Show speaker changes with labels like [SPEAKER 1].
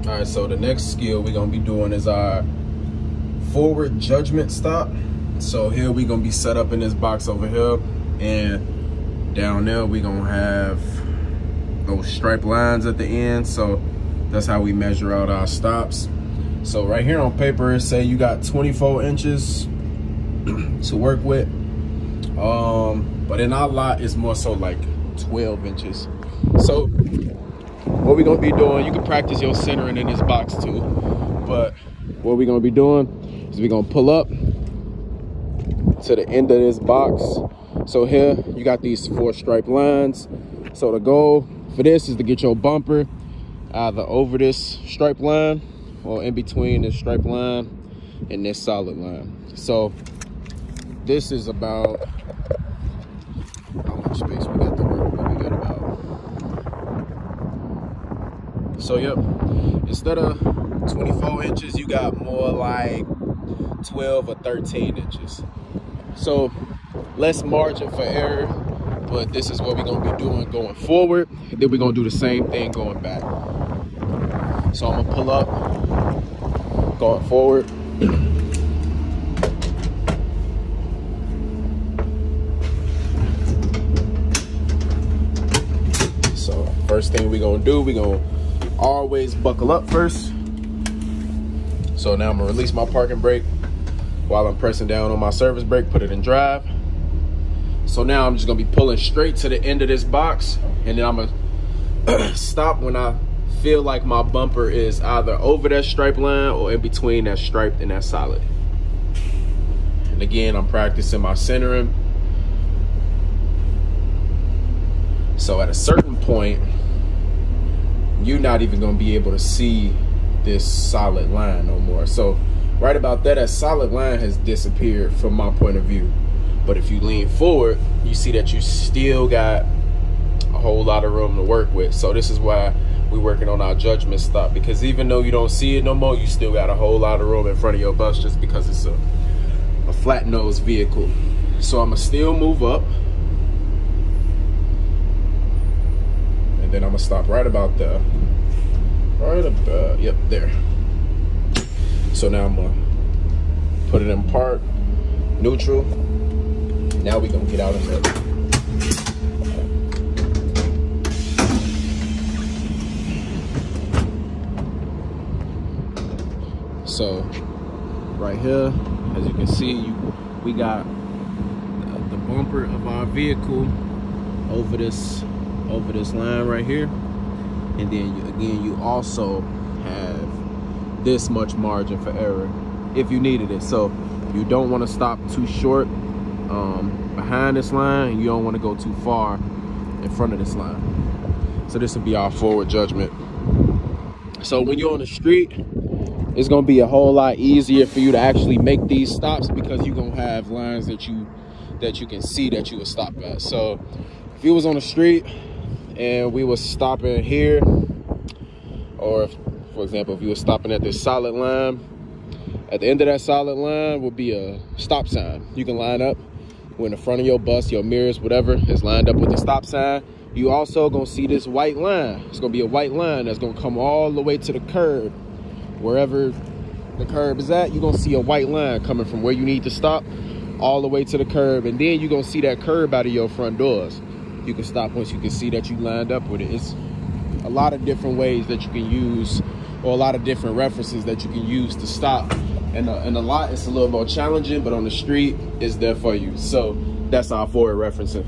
[SPEAKER 1] All right, so the next skill we're gonna be doing is our forward judgment stop. So here we're gonna be set up in this box over here, and down there we're gonna have those striped lines at the end. So that's how we measure out our stops. So right here on paper, it say you got 24 inches to work with. But in our lot, it's more so like 12 inches. So what we're gonna be doing, you can practice your centering in this box too, but what we're gonna be doing is we're gonna pull up to the end of this box. So here you got these 4 striped lines. So the goal for this is to get your bumper either over this striped line or in between this striped line and this solid line. So this is about how much space we got to work with. We got about, so yep, instead of 24 inches, you got more like 12 or 13 inches. So less margin for error, but this is what we're gonna be doing going forward. And then we're gonna do the same thing going back. So I'm gonna pull up, going forward. So first thing we're gonna do, we're gonna always buckle up first. So now I'm gonna release my parking brake while I'm pressing down on my service brake, put it in drive. So now I'm just gonna be pulling straight to the end of this box, and then I'm gonna stop when I feel like my bumper is either over that stripe line or in between that stripe and that solid. And again, I'm practicing my centering. So at a certain point, you're not even gonna be able to see this solid line no more. So right about that solid line has disappeared from my point of view. But if you lean forward, you see that you still got a whole lot of room to work with. So this is why we're working on our judgment stop, because even though you don't see it no more, you still got a whole lot of room in front of your bus just because it's a flat nose vehicle. So I'm gonna still move up, and then I'm gonna stop right about there. Right about, yep, there. So now I'm gonna put it in park, neutral. Now we're gonna get out of there. So right here, as you can see, we got the bumper of our vehicle over this line right here, and then you also have this much margin for error if you needed it. So you don't want to stop too short behind this line, and you don't want to go too far in front of this line. So this will be our forward judgment. So when you're on the street, it's gonna be a whole lot easier for you to actually make these stops, because you're gonna have lines that you can see that you would stop at. So if you was on the street and we was stopping here, or if, for example, if you were stopping at this solid line, at the end of that solid line will be a stop sign. You can line up when the front of your bus, your mirrors, whatever, is lined up with the stop sign. You also gonna see this white line. It's gonna be a white line that's gonna come all the way to the curb. Wherever the curb is at, you're gonna see a white line coming from where you need to stop all the way to the curb, and then you're gonna see that curb out of your front doors. You can stop once you can see that you lined up with it. It's a lot of different ways that you can use, or a lot of different references that you can use to stop. And a lot, it's a little more challenging, but on the street, it's there for you. So that's our forward referencing.